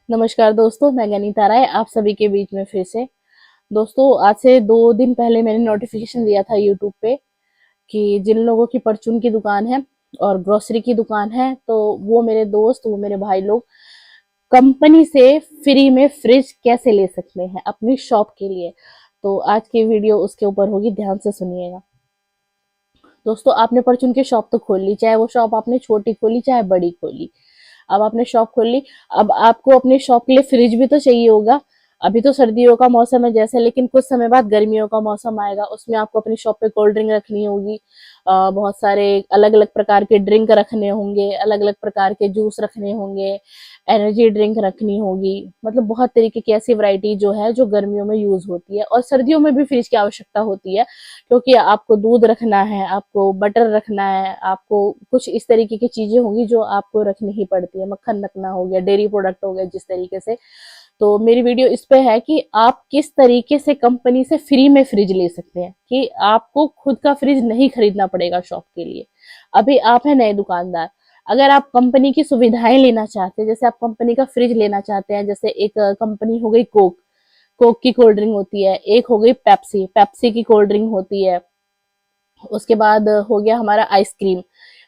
नमस्कार दोस्तों, मैं गनीता राय आप सभी के बीच में फिर से। दोस्तों, आज से 2 दिन पहले मैंने नोटिफिकेशन दिया था यूट्यूब पे कि जिन लोगों की परचून की दुकान है और ग्रोसरी की दुकान है, तो वो मेरे भाई लोग कंपनी से फ्री में फ्रिज कैसे ले सकते हैं अपनी शॉप के लिए। तो आज की वीडियो उसके ऊपर होगी, ध्यान से सुनिएगा। दोस्तों, आपने परचून की शॉप तो खोल ली, चाहे वो शॉप आपने छोटी खोली चाहे बड़ी खोली। अब आपने शॉप खोल ली। अब आपको अपने शॉप के लिए फ्रिज भी तो चाहिए होगा। अभी तो सर्दियों का मौसम है जैसे, लेकिन कुछ समय बाद गर्मियों का मौसम आएगा, उसमें आपको अपनी शॉप पे कोल्ड ड्रिंक रखनी होगी। बहुत सारे अलग अलग प्रकार के ड्रिंक रखने होंगे, अलग अलग प्रकार के जूस रखने होंगे, एनर्जी ड्रिंक रखनी होगी। मतलब बहुत तरीके की ऐसी वैरायटी जो है जो गर्मियों में यूज होती है, और सर्दियों में भी फ्रिज की आवश्यकता होती है, क्योंकि आपको दूध रखना है, आपको बटर रखना है, आपको कुछ इस तरीके की चीजें होंगी जो आपको रखनी ही पड़ती है। मक्खन रखना हो गया, डेयरी प्रोडक्ट हो गया जिस तरीके से। तो मेरी वीडियो इस पे है कि आप किस तरीके से कंपनी से फ्री में फ्रिज ले सकते हैं, कि आपको खुद का फ्रिज नहीं खरीदना पड़ेगा शॉप के लिए। अभी आप है नए दुकानदार, अगर आप कंपनी की सुविधाएं लेना चाहते हैं, जैसे आप कंपनी का फ्रिज लेना चाहते हैं, जैसे एक कंपनी हो गई कोक, कोक की कोल्ड ड्रिंक होती है, एक हो गई पेप्सी, पेप्सी की कोल्ड ड्रिंक होती है। उसके बाद हो गया हमारा आइसक्रीम,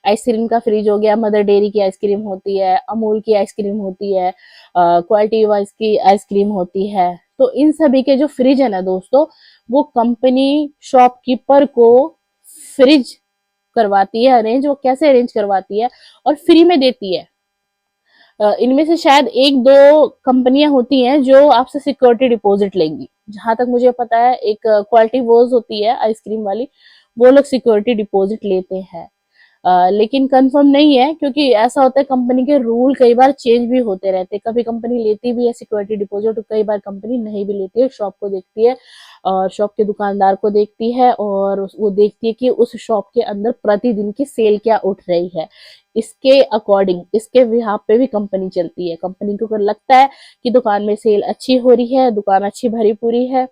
आइसक्रीम का फ्रिज हो गया, मदर डेयरी की आइसक्रीम होती है, अमूल की आइसक्रीम होती है, क्वालिटी वाइज की आइसक्रीम होती है। तो इन सभी के जो फ्रिज है ना दोस्तों, वो कंपनी शॉपकीपर को फ्रिज करवाती है अरेंज। वो कैसे अरेंज करवाती है और फ्री में देती है। इनमें से शायद एक दो कंपनियां होती हैं जो आपसे सिक्योरिटी डिपॉजिट लेंगी। जहां तक मुझे पता है, एक क्वालिटी वोज होती है आइसक्रीम वाली, वो लोग सिक्योरिटी डिपॉजिट लेते हैं। लेकिन कंफर्म नहीं है, क्योंकि ऐसा होता है कंपनी के रूल कई बार चेंज भी होते रहते हैं। कभी कंपनी लेती भी है सिक्योरिटी डिपॉजिट, तो कई बार कंपनी नहीं भी लेती है। शॉप को देखती है और शॉप के दुकानदार को देखती है, और वो देखती है कि उस शॉप के अंदर प्रतिदिन की सेल क्या उठ रही है। इसके अकॉर्डिंग, इसके बिहाफ पे भी कंपनी चलती है। कंपनी को अगर लगता है कि दुकान में सेल अच्छी हो रही है, दुकान अच्छी भरी पूरी है,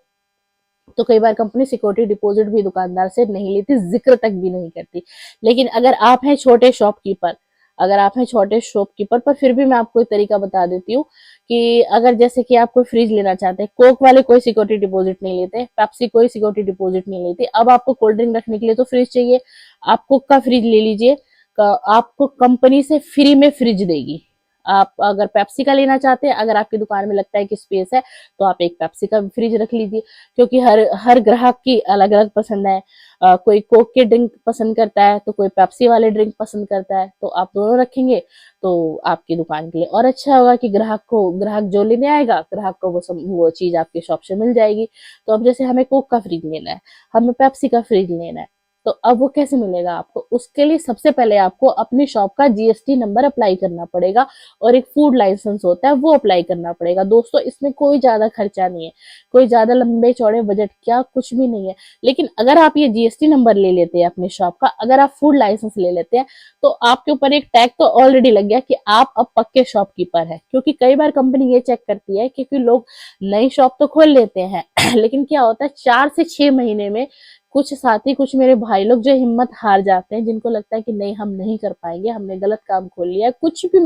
तो कई बार कंपनी सिक्योरिटी डिपॉजिट भी दुकानदार से नहीं लेती, जिक्र तक भी नहीं करती। लेकिन अगर आप हैं छोटे शॉपकीपर, अगर आप हैं छोटे शॉपकीपर, पर फिर भी मैं आपको एक तरीका बता देती हूँ कि अगर जैसे कि आप कोई फ्रिज लेना चाहते हैं, कोक वाले कोई सिक्योरिटी डिपॉजिट नहीं लेते, पेप्सी कोई सिक्योरिटी डिपॉजिट नहीं लेती। अब आपको कोल्ड ड्रिंक रखने के लिए तो फ्रिज चाहिए, आप कोक का फ्रिज ले लीजिए। आपको कंपनी से फ्री में फ्रिज देगी। आप अगर पेप्सी का लेना चाहते हैं, अगर आपकी दुकान में लगता है कि स्पेस है, तो आप एक पेप्सी का फ्रिज रख लीजिए, क्योंकि हर हर ग्राहक की अलग अलग पसंद है। कोई कोक के ड्रिंक पसंद करता है, तो कोई पेप्सी वाले ड्रिंक पसंद करता है, तो आप दोनों रखेंगे तो आपकी दुकान के लिए और अच्छा होगा कि ग्राहक जो लेने आएगा, ग्राहक को वो चीज आपके शॉप से मिल जाएगी। तो अब जैसे हमें कोक का फ्रिज लेना है, हमें पेप्सी का फ्रिज लेना है, तो अब वो कैसे मिलेगा आपको? उसके लिए सबसे पहले आपको अपनी शॉप का जीएसटी नंबर अप्लाई करना पड़ेगा, और एक फूड लाइसेंस होता है वो अप्लाई करना पड़ेगा। दोस्तों, इसमें कोई ज्यादा खर्चा नहीं है, कोई ज्यादा लंबे चौड़े बजट क्या कुछ भी नहीं है। लेकिन अगर आप ये जीएसटी नंबर ले लेते हैं अपने शॉप का, अगर आप फूड लाइसेंस ले लेते हैं, तो आपके ऊपर एक टैग तो ऑलरेडी लग गया कि आप अब पक्के शॉपकीपर है। क्योंकि कई बार कंपनी ये चेक करती है, क्योंकि लोग नई शॉप तो खोल लेते हैं लेकिन क्या होता है, 4 से 6 महीने में कुछ साथी, कुछ मेरे भाई लोग जो हिम्मत हार जाते हैं, जिनको लगता है कि नहीं हम नहीं कर पाएंगे, हमने गलत काम खोल लिया है, कुछ भी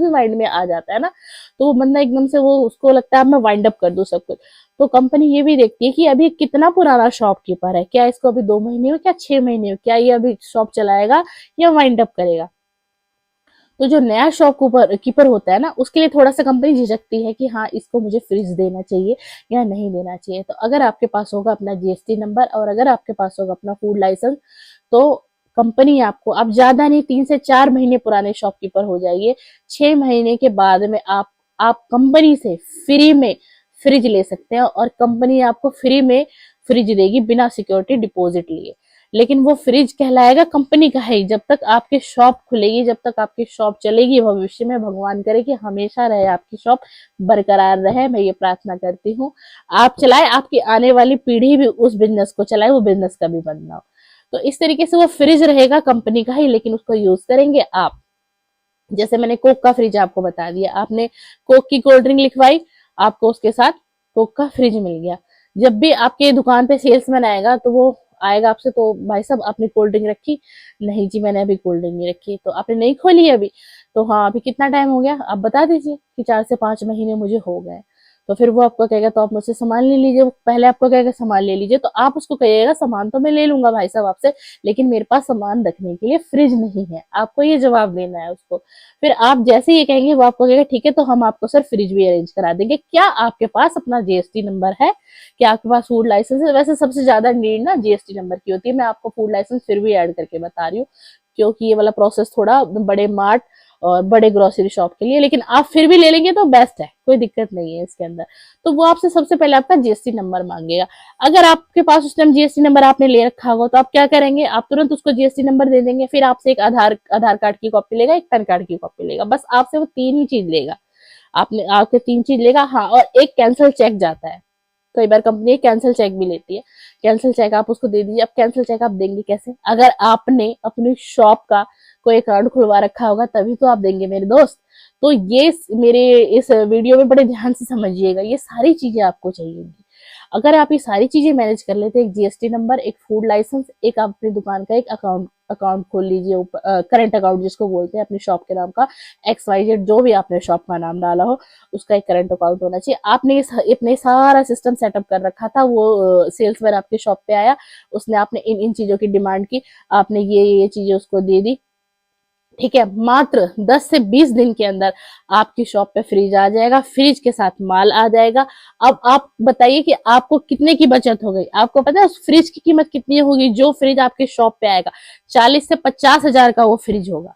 माइंड में आ जाता है ना, तो वो बंदा एकदम से, वो उसको लगता है अब मैं वाइंड अप कर दूं सब कुछ। तो कंपनी ये भी देखती है कि अभी कितना पुराना शॉपकीपर है, क्या इसको अभी 2 महीने हो, क्या 6 महीने हो, क्या ये अभी शॉप चलाएगा या वाइंड अप करेगा। तो जो नया शॉप कीपर होता है ना, उसके लिए थोड़ा सा कंपनी झिझकती है कि हाँ, इसको मुझे फ्रिज देना चाहिए या नहीं देना चाहिए। तो अगर आपके पास होगा अपना जीएसटी नंबर, और अगर आपके पास होगा अपना फूड लाइसेंस, तो कंपनी आपको, आप ज्यादा नहीं, 3 से 4 महीने पुराने शॉपकीपर हो जाइए, 6 महीने के बाद में आप कंपनी से फ्री में फ्रिज ले सकते हैं, और कंपनी आपको फ्री में फ्रिज देगी बिना सिक्योरिटी डिपॉजिट लिए। लेकिन वो फ्रिज कहलाएगा कंपनी का है, जब तक आपकी शॉप खुलेगी, जब तक आपकी शॉप चलेगी। भविष्य में भगवान करे कि हमेशा रहे आपकी शॉप, बरकरार रहे, मैं ये प्रार्थना करती हूँ। आप चलाए, आपकी आने वाली पीढ़ी भी उस बिजनेस को चलाए, वो बिजनेस कभी बंद ना हो। तो इस तरीके से वो फ्रिज रहेगा कंपनी का ही, लेकिन उसको यूज करेंगे आप। जैसे मैंने कोक का फ्रिज आपको बता दिया, आपने कोक की कोल्ड ड्रिंक लिखवाई, आपको उसके साथ कोक का फ्रिज मिल गया। जब भी आपके दुकान पे सेल्समैन आएगा, तो वो आएगा आपसे, तो भाई साहब आपने कोल्ड ड्रिंक रखी? नहीं जी, मैंने अभी कोल्ड ड्रिंक नहीं रखी। तो आपने नहीं खोली है अभी? तो हाँ, अभी कितना टाइम हो गया आप बता दीजिए कि 4 से 5 महीने मुझे हो गए। तो फिर वो आपको कहेगा तो आप मुझसे सामान ले लीजिए, वो पहले आपको कहेगा सामान ले लीजिए, तो आप उसको कहिएगा सामान तो मैं ले लूंगा भाई साहब आपसे, लेकिन मेरे पास सामान रखने के लिए फ्रिज नहीं है। आपको ये जवाब देना है उसको। फिर आप जैसे ये कहेंगे वो आपको कहेगा ठीक है तो हम आपको सर फ्रिज भी अरेंज करा देंगे। क्या आपके पास अपना जीएसटी नंबर है? क्या आपके पास फूड लाइसेंस है? वैसे सबसे ज्यादा नीड ना जीएसटी नंबर की होती है। मैं आपको फूड लाइसेंस फिर भी ऐड करके बता रही हूँ, क्योंकि ये वाला प्रोसेस थोड़ा बड़े मार्ट और बड़े ग्रोसरी शॉप के लिए, लेकिन आप फिर भी ले लेंगे तो बेस्ट है, कोई दिक्कत नहीं है इसके अंदर। तो वो आपसे सबसे पहले आपका जीएसटी नंबर मांगेगा। अगर आपके पास उस टाइम जीएसटी नंबर आपने ले रखा होगा तो आप क्या करेंगे, आप तुरंत उसको जीएसटी नंबर दे देंगे। फिर आपसे एक आधार कार्ड की कॉपी लेगा, एक पैन कार्ड की कॉपी लेगा, बस आपसे वो 3 ही चीज लेगा। आपने आपके 3 चीज लेगा। हाँ, और एक कैंसिल चेक जाता है, कई बार कंपनी कैंसिल चेक भी लेती है। कैंसिल चेक आप उसको दे दीजिए। अब कैंसिल चेक आप देंगे कैसे? अगर आपने अपनी शॉप का कोई अकाउंट खुलवा रखा होगा तभी तो आप देंगे मेरे दोस्त। तो ये मेरे इस वीडियो में बड़े ध्यान से समझिएगा, ये सारी चीजें आपको चाहिए। अगर आप ये सारी चीजें मैनेज कर लेते, एक जीएसटी नंबर, एक फूड लाइसेंस, एक आप अपनी दुकान का एक अकाउंट अकाउंट खोल लीजिए, करंट अकाउंट जिसको बोलते हैं, अपनी शॉप के नाम का, XYZ जो भी आपने शॉप का नाम डाला हो उसका एक करंट अकाउंट होना चाहिए। आपने इतने सारा सिस्टम सेटअप कर रखा था। वो सेल्समैन आपके शॉप पे आया, उसने आपने इन इन चीजों की डिमांड की, आपने ये चीजें उसको दे दी, ठीक है। मात्र 10 से 20 दिन के अंदर आपकी शॉप पे फ्रिज आ जाएगा, फ्रिज के साथ माल आ जाएगा। अब आप बताइए कि आपको कितने की बचत हो गई? आपको पता है उस फ्रिज की कीमत कितनी होगी? जो फ्रिज आपके शॉप पे आएगा 40 से 50 हजार का वो फ्रिज होगा।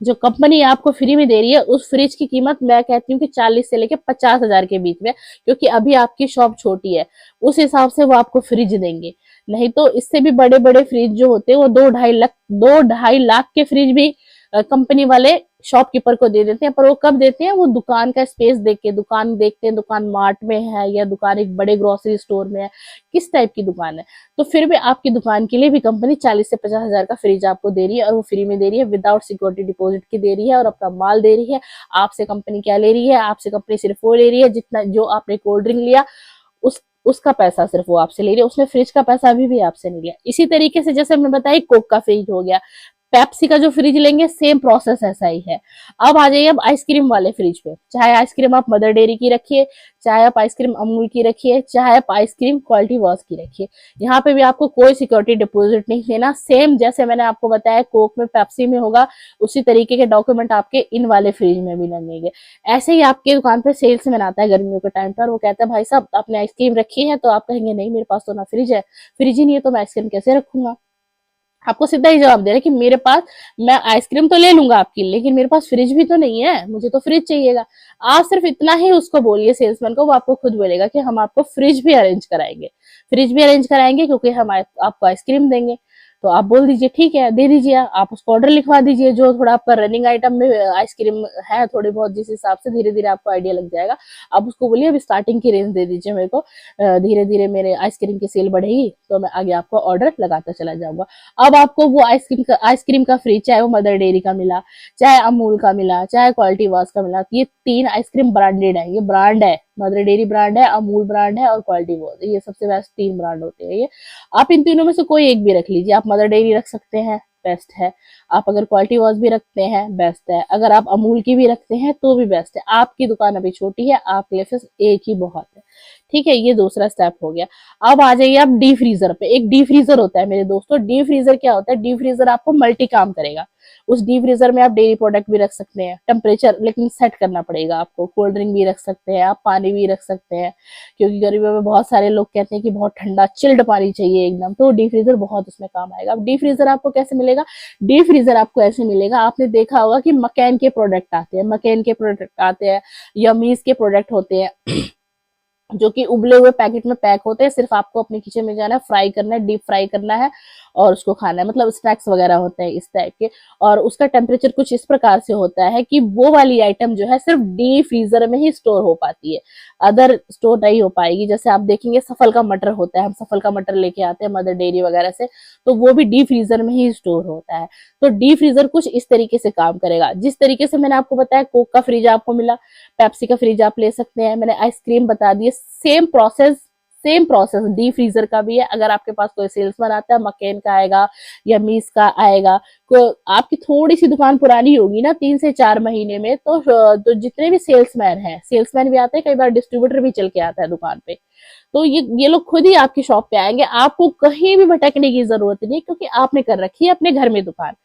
जो कंपनी आपको फ्री में दे रही है उस फ्रिज की कीमत मैं कहती हूँ कि 40 से लेके 50 हजार के बीच में, क्योंकि अभी आपकी शॉप छोटी है, उस हिसाब से वो आपको फ्रिज देंगे। नहीं तो इससे भी बड़े बड़े फ्रिज जो होते हैं वो 2-2.5 लाख के फ्रिज भी कंपनी वाले शॉपकीपर को दे देते हैं। पर वो कब देते हैं? वो दुकान का स्पेस देख के। दुकान देखते हैं दुकान मार्ट में है या दुकान एक बड़े ग्रोसरी स्टोर में है, किस टाइप की दुकान है। तो फिर भी आपकी दुकान के लिए भी कंपनी 40 से 50 हजार का फ्रिज आपको दे रही है, और वो फ्री में दे रही है, विदाउट सिक्योरिटी डिपॉजिट की दे रही है, और अपना माल दे रही है। आपसे कंपनी क्या ले रही है? आपसे कंपनी सिर्फ वो ले रही है जितना जो आपने कोल्ड ड्रिंक लिया उसका पैसा सिर्फ वो आपसे ले रही है, उसने फ्रिज का पैसा अभी भी आपसे नहीं लिया। इसी तरीके से जैसे हमने बताया कोक का फ्रिज हो गया, पेप्सी का जो फ्रिज लेंगे सेम प्रोसेस ऐसा ही है। अब आ जाइए अब आइसक्रीम वाले फ्रिज पे। चाहे आइसक्रीम आप मदर डेयरी की रखिए, चाहे आप आइसक्रीम अमूल की रखिए, चाहे आप आइसक्रीम क्वालिटी वॉश की रखिए, यहाँ पे भी आपको कोई सिक्योरिटी डिपॉजिट नहीं देना। सेम जैसे मैंने आपको बताया कोक में पेप्सी में होगा, उसी तरीके के डॉक्यूमेंट आपके इन वाले फ्रिज में भी लगेंगे। ऐसे ही आपके दुकान पे सेल्समैन आता है गर्मियों के टाइम पर, वो कहता है भाई साहब आपने आइसक्रीम रखी है? तो आप कहेंगे नहीं मेरे पास तो ना फ्रिज है, फ्रिज ही नहीं है तो मैं आइसक्रीम कैसे रखूंगा। आपको सीधा ही जवाब दे रहा है कि मेरे पास, मैं आइसक्रीम तो ले लूंगा आपकी, लेकिन मेरे पास फ्रिज भी तो नहीं है, मुझे तो फ्रिज चाहिएगा। आप सिर्फ इतना ही उसको बोलिए सेल्समैन को, वो आपको खुद बोलेगा कि हम आपको फ्रिज भी अरेंज कराएंगे। फ्रिज भी अरेंज कराएंगे क्योंकि हम आपको आइसक्रीम देंगे। तो आप बोल दीजिए ठीक है दे दीजिए, आप उसको ऑर्डर लिखवा दीजिए जो थोड़ा आपका रनिंग आइटम में आइसक्रीम है थोड़ी बहुत, जिस हिसाब से धीरे धीरे आपको आइडिया लग जाएगा। आप उसको बोलिए अभी स्टार्टिंग की रेंज दे दीजिए मेरे को, धीरे धीरे मेरे आइसक्रीम की सेल बढ़ेगी तो मैं आगे आपको ऑर्डर लगाता चला जाऊंगा। अब आपको वो आइसक्रीम का फ्रिज, चाहे वो मदर डेयरी का मिला, चाहे अमूल का मिला, चाहे क्वालिटी वॉश का मिला, ये 3 आइसक्रीम ब्रांडेड है, ये ब्रांड है, मदर डेयरी ब्रांड है, अमूल ब्रांड है और क्वालिटी वॉश, ये सबसे बेस्ट 3 ब्रांड होते हैं ये। आप इन तीनों में से कोई एक भी रख लीजिए। आप मदर डेयरी रख सकते हैं, बेस्ट है। आप अगर क्वालिटी वॉश भी रखते हैं बेस्ट है, अगर आप अमूल की भी रखते हैं तो भी बेस्ट है। आपकी दुकान अभी छोटी है, आपके लिए सिर्फ एक ही बहुत है, ठीक है। ये दूसरा स्टेप हो गया। अब आ जाइए आप डी फ्रीजर पे। एक डी फ्रीजर होता है मेरे दोस्तों। डी फ्रीजर क्या होता है? डी फ्रीजर आपको मल्टी काम करेगा। उस डी फ्रीजर में आप डेयरी प्रोडक्ट भी रख सकते हैं, टेम्परेचर लेकिन सेट करना पड़ेगा आपको। कोल्ड ड्रिंक भी रख सकते हैं आप, पानी भी रख सकते हैं, क्योंकि गर्मियों में बहुत सारे लोग कहते हैं कि बहुत ठंडा चिल्ड पानी चाहिए एकदम, तो डी फ्रीजर बहुत उसमें काम आएगा। अब डी फ्रीजर आपको कैसे मिलेगा? डी फ्रीजर आपको ऐसे मिलेगा, आपने देखा होगा कि मकैन के प्रोडक्ट आते हैं, मकैन के प्रोडक्ट आते हैं, यमीज के प्रोडक्ट होते हैं जो कि उबले हुए पैकेट में पैक होते हैं। सिर्फ आपको अपने किचन में जाना है, फ्राई करना है, डीप फ्राई करना है और उसको खाना है, मतलब स्नैक्स वगैरह होते हैं इस टाइप के। और उसका टेम्परेचर कुछ इस प्रकार से होता है कि वो वाली आइटम जो है सिर्फ डी फ्रीजर में ही स्टोर हो पाती है, अदर स्टोर नहीं हो पाएगी। जैसे आप देखेंगे सफल का मटर होता है, हम सफल का मटर लेके आते हैं मदर डेयरी वगैरह से, तो वो भी डी फ्रीजर में ही स्टोर होता है। तो डी फ्रीजर कुछ इस तरीके से काम करेगा। जिस तरीके से मैंने आपको बताया कोक का फ्रिज आपको मिला, पेप्सी का फ्रिज आप ले सकते हैं, मैंने आइसक्रीम बता दी, same process same process the freezer का भी है। अगर आपके पास कोई सेल्समैन आता है, मकेन का आएगा या मीस का आएगा, आपकी थोड़ी सी दुकान पुरानी होगी ना 3 से 4 महीने में, तो जितने भी सेल्समैन हैं, सेल्समैन भी आते हैं, कई बार डिस्ट्रीब्यूटर भी चल के आता है दुकान पे, तो ये लोग खुद ही आपकी शॉप पे आएंगे, आपको कहीं भी भटकने की जरूरत नहीं, क्योंकि आपने कर रखी है अपने घर में दुकान।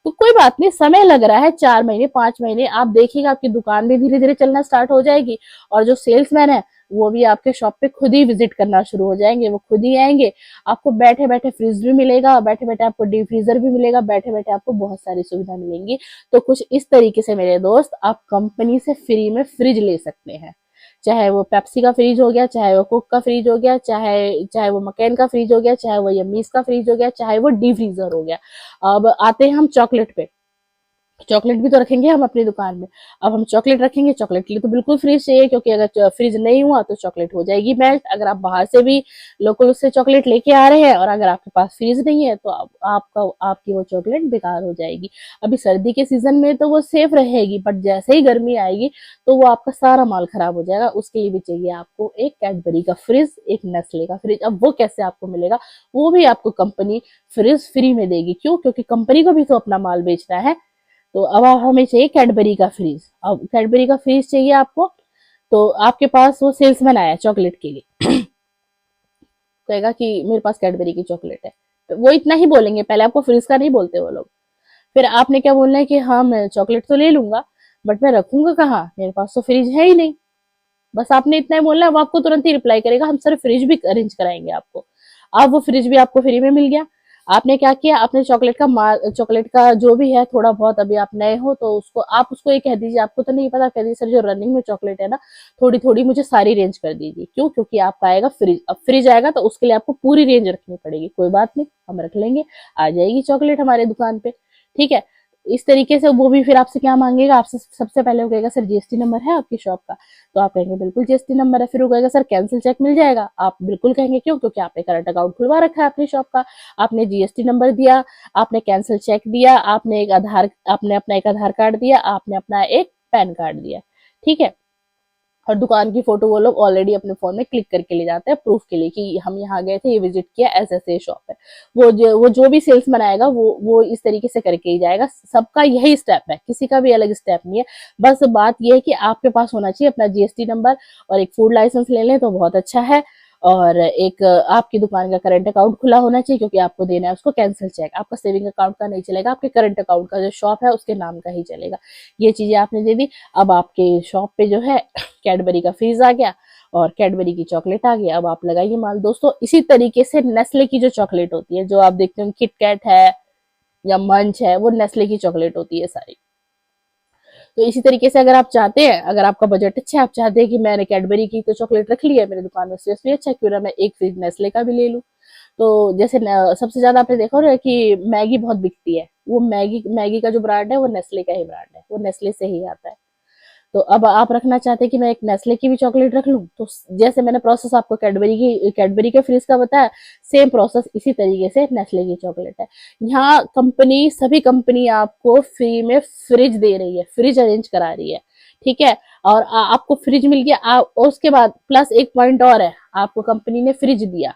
तो कोई बात नहीं, समय लग रहा है 4 महीने 5 महीने, आप देखिएगा आपकी दुकान भी धीरे धीरे चलना स्टार्ट हो जाएगी, और जो सेल्समैन है वो भी आपके शॉप पे खुद ही विजिट करना शुरू हो जाएंगे, वो खुद ही आएंगे। आपको बैठे बैठे फ्रिज भी मिलेगा, बैठे बैठे आपको डीप फ्रीजर भी मिलेगा, बैठे बैठे आपको बहुत सारी सुविधा मिलेंगी। तो कुछ इस तरीके से मेरे दोस्त आप कंपनी से फ्री में फ्रिज ले सकते हैं। चाहे वो पेप्सी का फ्रिज हो गया, चाहे वो कोक का फ्रिज हो गया, चाहे चाहे वो मकैन का फ्रिज हो गया, चाहे वो यम्मीज का फ्रिज हो गया, चाहे वो डी फ्रीजर हो गया। अब आते हैं हम चॉकलेट पे। चॉकलेट भी तो रखेंगे हम अपनी दुकान में। अब हम चॉकलेट रखेंगे, चॉकलेट के लिए तो बिल्कुल फ्रिज चाहिए, क्योंकि अगर फ्रिज नहीं हुआ तो चॉकलेट हो जाएगी मेल्ट। अगर आप बाहर से भी लोकल उससे चॉकलेट लेके आ रहे हैं और अगर आपके पास फ्रिज नहीं है, तो आपकी वो चॉकलेट बेकार हो जाएगी। अभी सर्दी के सीजन में तो वो सेफ रहेगी, बट जैसे ही गर्मी आएगी तो वो आपका सारा माल खराब हो जाएगा। उसके लिए भी चाहिए आपको एक कैडबरी का फ्रिज, एक नेस्ले का फ्रिज। अब वो कैसे आपको मिलेगा? वो भी आपको कंपनी फ्रिज फ्री में देगी। क्यों? क्योंकि कंपनी को भी तो अपना माल बेचना है। तो अब हमें चाहिए कैडबरी का फ्रीज। अब कैडबरी का फ्रीज चाहिए आपको, तो आपके पास वो सेल्समैन आया चॉकलेट के लिए, कहेगा कि मेरे पास कैडबरी की चॉकलेट है, तो वो इतना ही बोलेंगे, पहले आपको फ्रीज का नहीं बोलते वो लोग। फिर आपने क्या बोलना है कि हाँ मैं चॉकलेट तो ले लूंगा, बट मैं रखूंगा कहाँ, मेरे पास तो फ्रिज है ही नहीं। बस आपने इतना ही बोलना है, वो आपको तुरंत ही रिप्लाई करेगा, हम सर फ्रिज भी अरेंज कराएंगे आपको। अब वो फ्रिज भी आपको फ्री में मिल गया। आपने क्या किया, आपने चॉकलेट का जो भी है थोड़ा बहुत, अभी आप नए हो तो उसको ये कह दीजिए, आपको तो नहीं पता, कह दीजिए सर जो रनिंग में चॉकलेट है ना, थोड़ी थोड़ी मुझे सारी रेंज कर दीजिए। क्यों? क्योंकि आपका आएगा फ्रिज। अब फ्रिज आएगा तो उसके लिए आपको पूरी रेंज रखनी पड़ेगी। कोई बात नहीं, हम रख लेंगे, आ जाएगी चॉकलेट हमारे दुकान पे। ठीक है। इस तरीके से वो भी फिर आपसे क्या मांगेगा, आपसे सबसे पहले वो कहेगा सर जीएसटी नंबर है आपकी शॉप का? तो आप कहेंगे बिल्कुल जीएसटी नंबर है। फिर वो कहेगा सर कैंसिल चेक मिल जाएगा? आप बिल्कुल कहेंगे, क्यों? क्योंकि आपने करंट अकाउंट खुलवा रखा है अपनी शॉप का, आपने जीएसटी नंबर दिया, आपने कैंसिल चेक दिया, आपने अपना एक आधार कार्ड दिया, आपने अपना एक पैन कार्ड दिया। ठीक है। और दुकान की फोटो वो लोग ऑलरेडी अपने फोन में क्लिक करके ले जाते हैं प्रूफ के लिए कि हम यहाँ गए थे, ये विजिट किया, ऐसे ऐसे शॉप है। वो जो भी सेल्समैन आएगा वो इस तरीके से करके ही जाएगा। सबका यही स्टेप है, किसी का भी अलग स्टेप नहीं है। बस बात ये है कि आपके पास होना चाहिए अपना जीएसटी नंबर, और एक फूड लाइसेंस ले लें तो बहुत अच्छा है, और एक आपकी दुकान का करंट अकाउंट खुला होना चाहिए, क्योंकि आपको देना है उसको कैंसिल चेक। आपका सेविंग अकाउंट का नहीं चलेगा, आपके करंट अकाउंट का जो शॉप है उसके नाम का ही चलेगा। ये चीजें आपने दे दी। अब आपके शॉप पे जो है कैडबरी का फ्रीज आ गया और कैडबरी की चॉकलेट आ गई। अब आप लगाइए माल दोस्तों। इसी तरीके से नेस्ले की जो चॉकलेट होती है, जो आप देखते हो किटकैट है या मंच है, वो नेस्ले की चॉकलेट होती है सारी। तो इसी तरीके से अगर आप चाहते हैं, अगर आपका बजट अच्छा है, आप चाहते हैं कि मैंने कैडबरी की तो चॉकलेट रख ली है मेरी दुकान में, सीरियसली अच्छा क्यों ना मैं एक फ्रिज नेस्ले का भी ले लूं। तो जैसे सबसे ज्यादा आपने देखा होगा कि मैगी बहुत बिकती है, वो मैगी का जो ब्रांड है वो नेस्ले का ही ब्रांड है, वो नेस्ले से ही आता है। तो अब आप रखना चाहते हैं कि मैं एक नेस्ले की भी चॉकलेट रख लूं, तो जैसे मैंने प्रोसेस आपको कैडबरी के फ्रिज का बताया, सेम प्रोसेस इसी तरीके से नेस्ले की चॉकलेट है। यहाँ सभी कंपनी आपको फ्री में फ्रिज दे रही है, फ्रिज अरेंज करा रही है। ठीक है। और आपको फ्रिज मिल गया। और उसके बाद प्लस एक पॉइंट और है, आपको कंपनी ने फ्रिज दिया,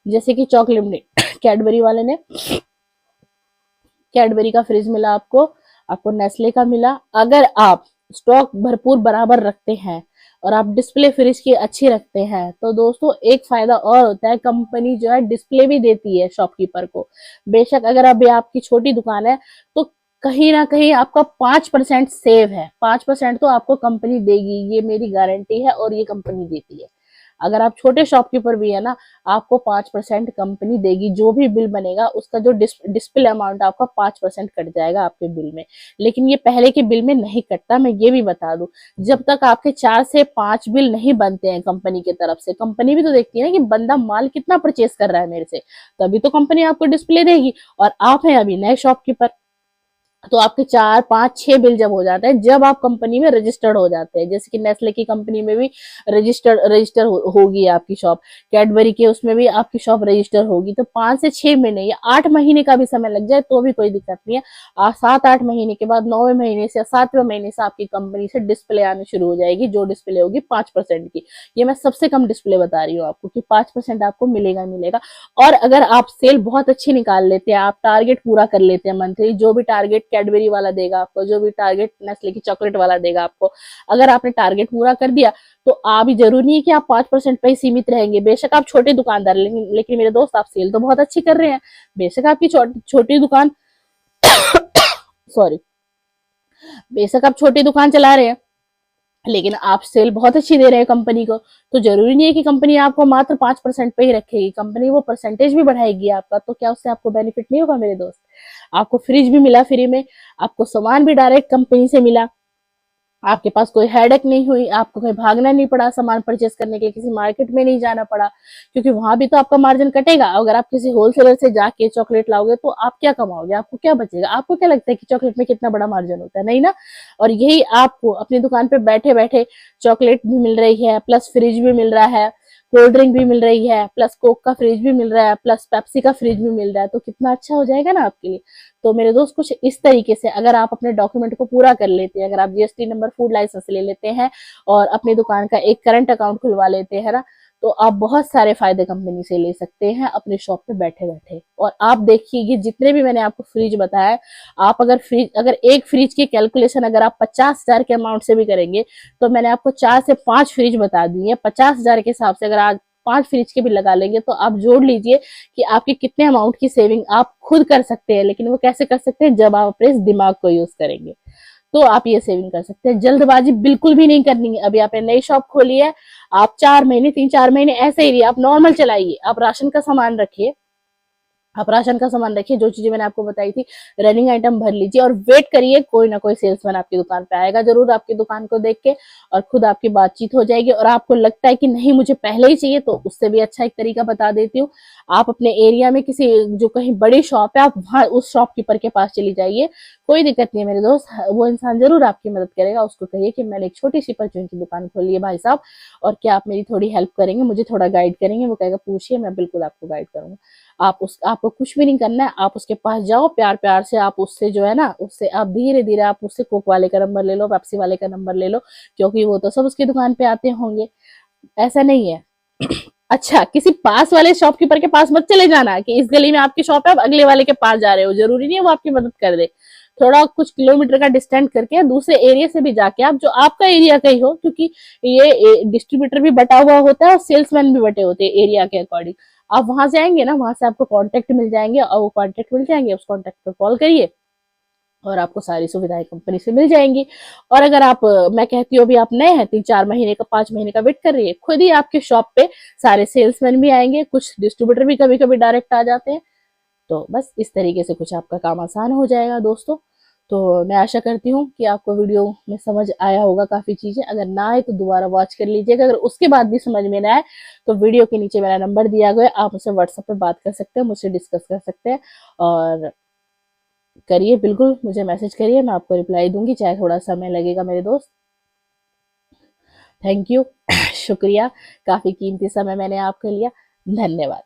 जैसे कि चॉकलेट ने कैडबरी वाले ने कैडबरी का फ्रिज मिला आपको, आपको नेस्ले का मिला। अगर आप स्टॉक भरपूर बराबर रखते हैं और आप डिस्प्ले फ्रिज की अच्छी रखते हैं, तो दोस्तों एक फायदा और होता है, कंपनी जो है डिस्प्ले भी देती है शॉपकीपर को। बेशक अगर अभी आपकी छोटी दुकान है तो कहीं ना कहीं आपका 5% सेव है, 5% तो आपको कंपनी देगी, ये मेरी गारंटी है और ये कंपनी देती है। अगर आप छोटे शॉपकीपर भी है ना, आपको 5% कंपनी देगी। जो भी बिल बनेगा उसका जो डिस्प्ले अमाउंट आपका 5% कट जाएगा आपके बिल में। लेकिन ये पहले के बिल में नहीं कटता, मैं ये भी बता दूं। जब तक आपके 4 से 5 बिल नहीं बनते हैं कंपनी की तरफ से, कंपनी भी तो देखती है ना कि बंदा माल कितना परचेस कर रहा है मेरे से, तभी तो कंपनी आपको डिस्प्ले देगी। और आप हैं अभी नए शॉपकीपर, तो आपके 4, 5, 6 बिल जब हो जाते हैं, जब आप कंपनी में रजिस्टर्ड हो जाते हैं, जैसे कि नेस्ले की कंपनी में भी रजिस्टर होगी आपकी शॉप, कैडबरी के उसमें भी आपकी शॉप रजिस्टर होगी, तो 5 से 6 महीने या 8 महीने का भी समय लग जाए तो भी कोई दिक्कत नहीं है। 7-8 महीने के बाद 9वें महीने से या 7वें महीने से आपकी कंपनी से डिस्प्ले आनी शुरू हो जाएगी, जो डिस्प्ले होगी 5% की। ये मैं सबसे कम डिस्प्ले बता रही हूँ आपको कि 5% आपको मिलेगा मिलेगा। और अगर आप सेल बहुत अच्छी निकाल लेते हैं, आप टारगेट पूरा कर लेते हैं मंथली, जो भी टारगेट कैडबरी वाला देगा आपको, जो भी टारगेट नेस्ले की चॉकलेट वाला देगा आपको, अगर आपने टारगेट पूरा कर दिया तो आप ही जरूरी नहीं है कि आप 5% पे ही सीमित रहेंगे। बेशक आप छोटे दुकानदार, लेकिन मेरे दोस्त आप सेल तो बहुत अच्छी कर रहे हैं। बेशक आपकी छोटी दुकान सॉरी बेशक आप छोटी दुकान चला रहे हैं, लेकिन आप सेल बहुत अच्छी दे रहे हैं कंपनी को, तो जरूरी नहीं है कि कंपनी आपको मात्र 5% पे ही रखेगी, कंपनी वो परसेंटेज भी बढ़ाएगी आपका, तो क्या उससे आपको बेनिफिट नहीं होगा मेरे दोस्त? आपको फ्रिज भी मिला फ्री में, आपको सामान भी डायरेक्ट कंपनी से मिला, आपके पास कोई हेडेक नहीं हुई, आपको कहीं भागना नहीं पड़ा सामान परचेस करने के लिए, किसी मार्केट में नहीं जाना पड़ा, क्योंकि वहां भी तो आपका मार्जिन कटेगा। अगर आप किसी होलसेलर से जाके चॉकलेट लाओगे तो आप क्या कमाओगे, आपको क्या बचेगा? आपको क्या लगता है कि चॉकलेट में कितना बड़ा मार्जिन होता है? नहीं ना। और यही आपको अपनी दुकान पे बैठे बैठे चॉकलेट भी मिल रही है, प्लस फ्रिज भी मिल रहा है, कोल्ड ड्रिंक भी मिल रही है, प्लस कोक का फ्रिज भी मिल रहा है, प्लस पेप्सी का फ्रिज भी मिल रहा है, तो कितना अच्छा हो जाएगा ना आपके लिए। तो मेरे दोस्त कुछ इस तरीके से अगर आप अपने डॉक्यूमेंट को पूरा कर लेते हैं, अगर आप जीएसटी नंबर, फूड लाइसेंस ले लेते हैं और अपनी दुकान का एक करंट अकाउंट खुलवा लेते हैं ना, तो आप बहुत सारे फायदे कंपनी से ले सकते हैं अपने शॉप पे बैठे बैठे। और आप देखिए ये जितने भी मैंने आपको फ्रिज बताया, आप अगर एक फ्रिज की कैलकुलेशन अगर आप 50,000 के अमाउंट से भी करेंगे, तो मैंने आपको 4 से 5 फ्रिज बता दी है। 50,000 के हिसाब से अगर आज 5 फ्रिज के भी लगा लेंगे तो आप जोड़ लीजिए कि आपके कितने अमाउंट की सेविंग आप खुद कर सकते हैं। लेकिन वो कैसे कर सकते हैं? जब आप अपने दिमाग को यूज करेंगे तो आप ये सेविंग कर सकते हैं। जल्दबाजी बिल्कुल भी नहीं करनी है। अभी आपने नई शॉप खोली है, आप 4 महीने, 3-4 महीने ऐसे ही आप नॉर्मल चलाइए, आप राशन का सामान रखिए, आप राशन का सामान रखिए, जो चीजें मैंने आपको बताई थी, रनिंग आइटम भर लीजिए और वेट करिए, कोई ना कोई सेल्समैन आपकी दुकान पे आएगा जरूर आपकी दुकान को देख के, और खुद आपकी बातचीत हो जाएगी। और आपको लगता है कि नहीं मुझे पहले ही चाहिए, तो उससे भी अच्छा एक तरीका बता देती हूँ। आप अपने एरिया में किसी जो कहीं बड़ी शॉप है, आप वहां उस शॉपकीपर के पास चली जाइए, कोई दिक्कत नहीं है मेरे दोस्त, वो इंसान जरूर आपकी मदद करेगा। उसको कहिए कि मैंने एक छोटी सी परचून की दुकान खोली है भाई साहब, और क्या आप मेरी थोड़ी हेल्प करेंगे, मुझे थोड़ा गाइड करेंगे? वो कहेगा पूछिए, मैं बिल्कुल आपको गाइड करूंगा। आपको कुछ भी नहीं करना है, आप उसके पास जाओ, प्यार प्यार से आप उससे जो है ना, उससे आप धीरे धीरे आप उससे कोक वाले का नंबर ले लो, पेप्सी वाले का नंबर ले लो, क्योंकि वो तो सब उसकी दुकान पे आते होंगे। ऐसा नहीं है। अच्छा, किसी पास वाले शॉपकीपर के पास मत चले जाना कि इस गली में आपकी शॉप है, आप अगले वाले के पास जा रहे हो, जरूरी नहीं है वो आपकी मदद कर दे। थोड़ा कुछ किलोमीटर का डिस्टेंस करके दूसरे एरिया से भी जाके आप, जो आपका एरिया का ही हो, क्योंकि ये डिस्ट्रीब्यूटर भी बटा हुआ होता है और सेल्समैन भी बटे होते हैं एरिया के अकॉर्डिंग। आप वहां से आएंगे ना, वहां से आपको कॉन्टेक्ट मिल जाएंगे, और वो कॉन्टेक्ट मिल जाएंगे, उस कॉन्टेक्ट पर कॉल करिए और आपको सारी सुविधाएं कंपनी से मिल जाएंगी। और अगर आप, मैं कहती हूँ अभी आप नए हैं, 3-4 महीने का, 5 महीने का वेट कर रही है, खुद ही आपके शॉप पे सारे सेल्समैन भी आएंगे, कुछ डिस्ट्रीब्यूटर भी कभी कभी डायरेक्ट आ जाते हैं। तो बस इस तरीके से कुछ आपका काम आसान हो जाएगा दोस्तों। तो मैं आशा करती हूँ कि आपको वीडियो में समझ आया होगा काफी चीजें। अगर ना आए तो दोबारा वॉच कर लीजिएगा। अगर उसके बाद भी समझ में ना आए तो वीडियो के नीचे मेरा नंबर दिया गया है, आप मुझसे व्हाट्सएप पे बात कर सकते हैं, मुझसे डिस्कस कर सकते हैं। और करिए, बिल्कुल मुझे मैसेज करिए, मैं आपको रिप्लाई दूंगी, चाहे थोड़ा समय लगेगा मेरे दोस्त। Thank you. शुक्रिया, काफी कीमती समय मैंने आपके लिया। धन्यवाद।